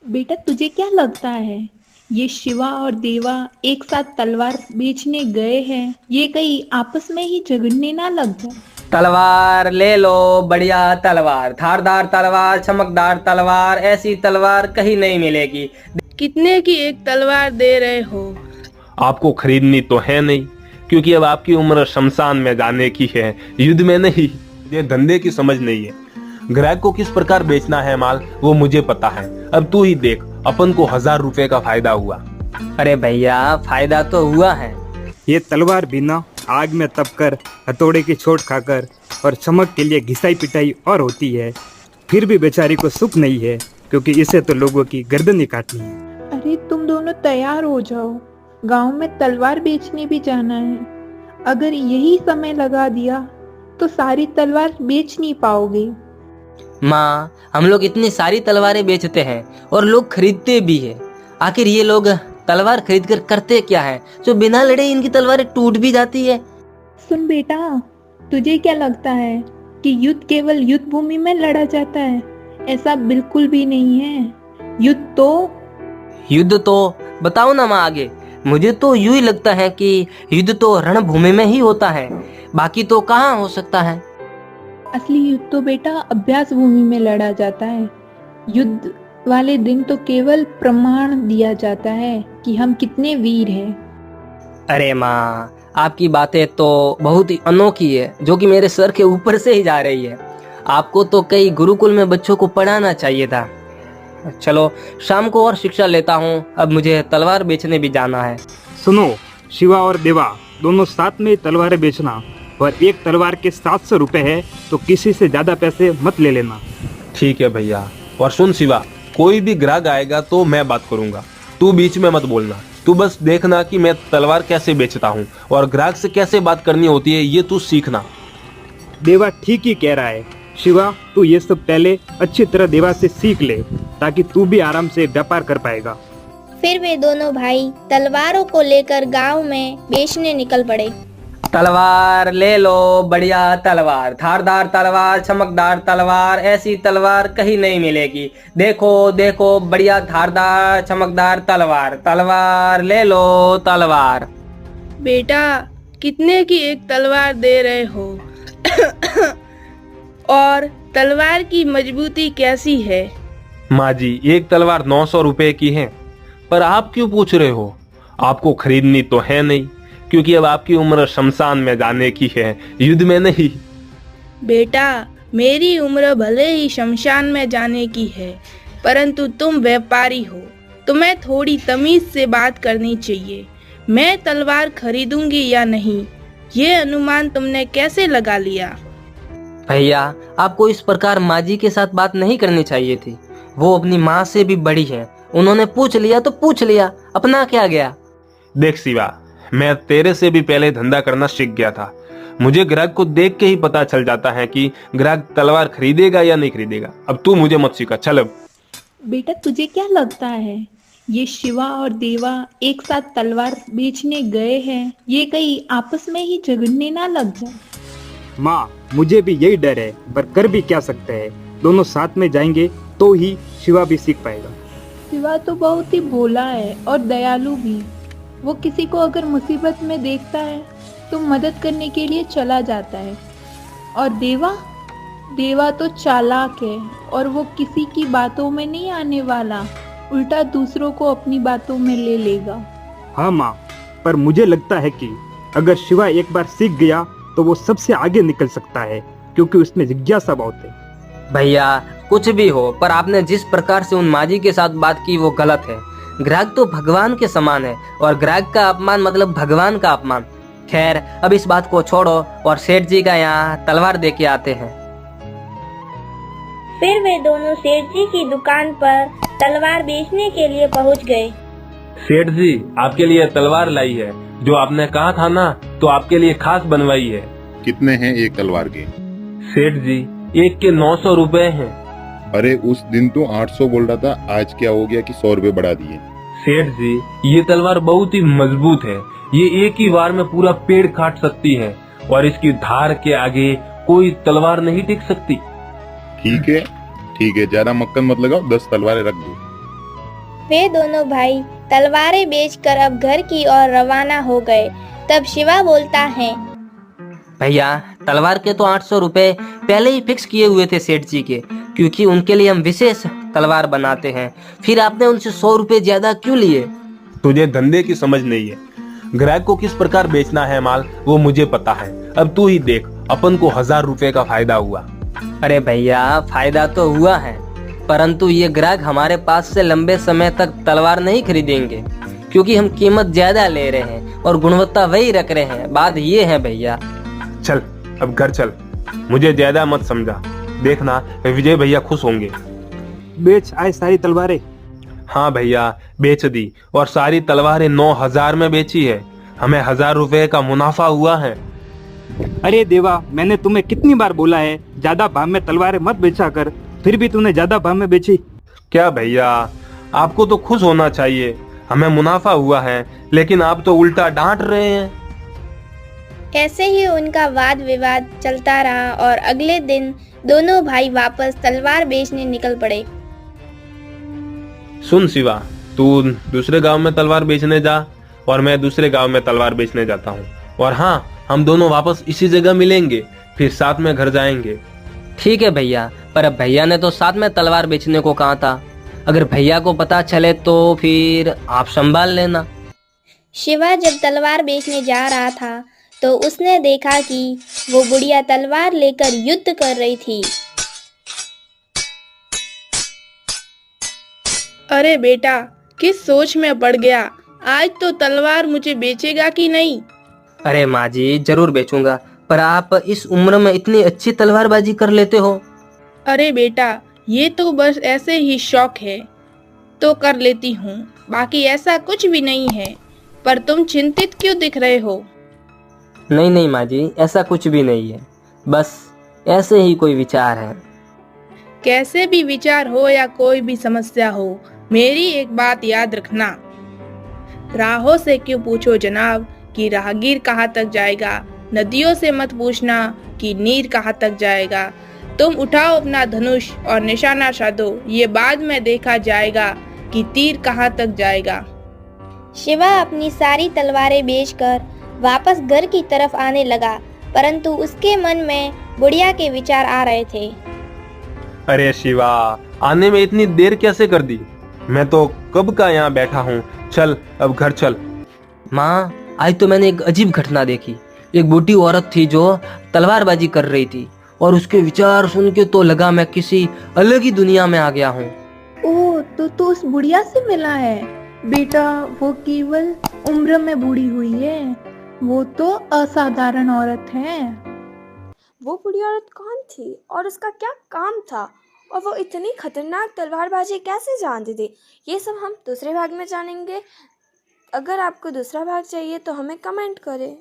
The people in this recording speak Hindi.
बेटा तुझे क्या लगता है ये शिवा और देवा एक साथ तलवार बेचने गए हैं, ये कहीं आपस में ही झगड़ने ना लग जाए। तलवार ले लो, बढ़िया तलवार, धारदार तलवार, चमकदार तलवार, ऐसी तलवार कहीं नहीं मिलेगी। कितने की एक तलवार दे रहे हो? आपको खरीदनी तो है नहीं, क्योंकि अब आपकी उम्र शमशान में जाने की है, युद्ध में नहीं। ये धंधे की समझ नहीं है। ग्राहक को किस प्रकार बेचना है माल वो मुझे पता है। अब तू ही देख, अपन को 1000 रुपए का फायदा हुआ। अरे भैया फायदा तो हुआ है। ये तलवार बिना आग में तपकर, हथौड़े की चोट खाकर और चमक के लिए घिसाई पिटाई और होती है, फिर भी बेचारी को सुख नहीं है, क्योंकि इसे तो लोगों की गर्दन ही काटनी है। अरे तुम दोनों तैयार हो जाओ, गांव में तलवार बेचने भी जाना है। अगर यही समय लगा दिया तो सारी तलवार बेच नहीं पाओगे। माँ, हम लोग इतनी सारी तलवारें बेचते हैं और लोग खरीदते भी है। आखिर ये लोग तलवार खरीद कर करते क्या है जो बिना लड़े इनकी तलवारें टूट भी जाती है। सुन बेटा, तुझे क्या लगता है कि युद्ध केवल युद्ध भूमि में लड़ा जाता है? ऐसा बिल्कुल भी नहीं है। युद्ध तो बताओ ना माँ आगे। मुझे तो यूं ही लगता है कि युद्ध तो रणभूमि में ही होता है, बाकी तो कहाँ हो सकता है। असली युद्ध तो बेटा अभ्यास भूमि में लड़ा जाता है। युद्ध वाले दिन तो केवल प्रमाण दिया जाता है कि हम कितने वीर हैं। अरे माँ, आपकी बातें तो बहुत ही अनोखी है, जो कि मेरे सर के ऊपर से ही जा रही है। आपको तो कई गुरुकुल में बच्चों को पढ़ाना चाहिए था। चलो शाम को और शिक्षा लेता हूँ, अब मुझे तलवार बेचने भी जाना है। सुनो, शिवा और देवा दोनों साथ में तलवारें बेचना, और एक तलवार के 700 रुपए है, तो किसी से ज्यादा पैसे मत ले लेना। ठीक है भैया। और सुन शिवा, कोई भी ग्राहक आएगा तो मैं बात करूंगा, तू बीच में मत बोलना। तू बस देखना कि मैं तलवार कैसे बेचता हूँ और ग्राहक से कैसे बात करनी होती है, ये तू सीखना। देवा ठीक ही कह रहा है। शिवा, तू ये सब पहले अच्छी तरह देवा से सीख ले, ताकि तू भी आराम से व्यापार कर पाएगा। फिर वे दोनों भाई तलवारों को लेकर गांव में बेचने निकल पड़े। तलवार ले लो, बढ़िया तलवार, धारदार तलवार, चमकदार तलवार, ऐसी तलवार कहीं नहीं मिलेगी। देखो देखो, बढ़िया धारदार चमकदार तलवार, तलवार ले लो तलवार। बेटा कितने की एक तलवार दे रहे हो? और तलवार की मजबूती कैसी है? माँ जी, एक तलवार 900 रुपए की है। पर आप क्यों पूछ रहे हो? आपको खरीदनी तो है नहीं, क्योंकि अब आपकी उम्र शमशान में जाने की है, युद्ध में नहीं। बेटा मेरी उम्र भले ही शमशान में जाने की है, परंतु तुम व्यापारी हो, तुम्हें थोड़ी तमीज से बात करनी चाहिए। मैं तलवार खरीदूंगी या नहीं, ये अनुमान तुमने कैसे लगा लिया? भैया, आपको इस प्रकार माँ जी के साथ बात नहीं करनी चाहिए थी। वो अपनी माँ से भी बड़ी है, उन्होंने पूछ लिया तो पूछ लिया, अपना क्या गया। देख शिवा, मैं तेरे से भी पहले धंधा करना सीख गया था। मुझे ग्राहक को देख के ही पता चल जाता है कि ग्राहक तलवार खरीदेगा या नहीं खरीदेगा। अब तू मुझे मत सिखा, चल अब। बेटा तुझे क्या लगता है ये शिवा और देवा एक साथ तलवार बेचने गए हैं, ये कहीं आपस में ही झगड़ने ना लग जाए। माँ, मुझे भी यही डर है, पर कर भी क्या सकते हैं। दोनों साथ में जाएंगे तो ही शिवा भी सीख पाएगा। शिवा तो बहुत ही भोला है और दयालु भी। वो किसी को अगर मुसीबत में देखता है तो मदद करने के लिए चला जाता है। और देवा तो चालाक है और वो किसी की बातों में नहीं आने वाला, उल्टा दूसरों को अपनी बातों में ले लेगा। हाँ माँ, पर मुझे लगता है कि अगर शिवा एक बार सीख गया तो वो सबसे आगे निकल सकता है, क्योंकि उसमें जिज्ञासा बहुत है। भैया कुछ भी हो, पर आपने जिस प्रकार से उन माँ जी के साथ बात की वो गलत है। ग्राहक तो भगवान के समान है और ग्राहक का अपमान मतलब भगवान का अपमान। खैर अब इस बात को छोड़ो और सेठ जी का यहाँ तलवार दे के आते हैं। फिर वे दोनों सेठ जी की दुकान पर तलवार बेचने के लिए पहुंच गए। सेठ जी, आपके लिए तलवार लाई है, जो आपने कहा था ना, तो आपके लिए खास बनवाई है। कितने हैं एक तलवार के? सेठ जी, एक के 900 रुपए हैं। अरे उस दिन तो 800 बोल रहा था, आज क्या हो गया कि 100 रुपए बढ़ा दिए? सेठ जी, ये तलवार बहुत ही मजबूत है, ये एक ही बार में पूरा पेड़ काट सकती है और इसकी धार के आगे कोई तलवार नहीं टिक सकती। ठीक है, ज्यादा मक्खन मत लगाओ, 10 तलवारें रख दो। वे दोनों भाई तलवारें बेचकर अब घर की ओर रवाना हो गए। तब शिवा बोलता है, भैया तलवार के तो 800 रुपए पहले ही फिक्स किए हुए थे सेठ जी के, क्योंकि उनके लिए हम विशेष तलवार बनाते हैं। फिर आपने उनसे 100 रुपए ज्यादा क्यों लिए? तुझे धंधे की समझ नहीं है। ग्राहक को किस प्रकार बेचना है माल वो मुझे पता है। अब तू ही देख, अपन को 1000 रुपए का फायदा हुआ। अरे भैया फायदा तो हुआ है, परंतु ये ग्राहक हमारे पास से लंबे समय तक तलवार नहीं खरीदेंगे, क्योंकि हम कीमत ज्यादा ले रहे हैं और गुणवत्ता वही रख रहे हैं। बात ये है भैया। चल अब घर चल, मुझे ज्यादा मत समझा। देखना विजय भैया खुश होंगे। बेच आए सारी तलवारें। हाँ भैया बेच दी, और सारी तलवारें 9000 में बेची है। हमें 1000 रुपए का मुनाफा हुआ है। अरे देवा, मैंने तुम्हें कितनी बार बोला है ज्यादा भाव में तलवारें मत बेचा कर, फिर भी तूने ज्यादा भाव में बेची। क्या भैया, आपको तो खुश होना चाहिए, हमें मुनाफा हुआ है, लेकिन आप तो उल्टा डांट रहे हैं। ऐसे ही उनका वाद विवाद चलता रहा और अगले दिन दोनों भाई वापस तलवार बेचने निकल पड़े। सुन शिवा, तू दूसरे गांव में तलवार बेचने जा और मैं दूसरे गांव में तलवार बेचने जाता हूँ। और हाँ, हम दोनों वापस इसी जगह मिलेंगे, फिर साथ में घर जाएंगे। ठीक है भैया, पर अब भैया ने तो साथ में तलवार बेचने को कहा था। अगर भैया को पता चले तो फिर आप संभाल लेना। शिवा जब तलवार बेचने जा रहा था तो उसने देखा कि वो बुढ़िया तलवार लेकर युद्ध कर रही थी। अरे बेटा, किस सोच में पड़ गया? आज तो तलवार मुझे बेचेगा कि नहीं? अरे माँ जी जरूर बेचूंगा, पर आप इस उम्र में इतनी अच्छी तलवारबाजी कर लेते हो। अरे बेटा, ये तो बस ऐसे ही शौक है तो कर लेती हूँ, बाकी ऐसा कुछ भी नहीं है। पर तुम चिंतित क्यों दिख रहे हो? नहीं नहीं माँ जी, ऐसा कुछ भी नहीं है, बस ऐसे ही कोई विचार है। कैसे भी विचार हो या कोई भी समस्या हो, मेरी एक बात याद रखना। राहों से क्यों पूछो जनाब कि राहगीर कहाँ तक जाएगा। नदियों से मत पूछना कि नीर कहाँ तक जाएगा। तुम उठाओ अपना धनुष और निशाना साधो, ये बाद में देखा जाएगा कि तीर कहाँ तक जाएगा। शिवा अपनी सारी तलवारें बेचकर वापस घर की तरफ आने लगा, परंतु उसके मन में बुढ़िया के विचार आ रहे थे। अरे शिवा, आने में इतनी देर कैसे कर दी? मैं तो कब का यहाँ बैठा हूँ। चल अब घर चल। माँ, आज तो मैंने एक अजीब घटना देखी। एक बूढ़ी औरत थी जो तलवारबाजी कर रही थी, और उसके विचार सुन के तो लगा मैं किसी अलग ही दुनिया में आ गया हूँ। ओह, तो तू उस बुढ़िया से मिला है? बेटा, वो केवल उम्र में बूढ़ी हुई है, वो तो असाधारण औरत है। वो बूढ़ी औरत कौन थी और उसका क्या काम था, और वो इतनी खतरनाक तलवारबाजी कैसे जानती थी, ये सब हम दूसरे भाग में जानेंगे। अगर आपको दूसरा भाग चाहिए तो हमें कमेंट करें।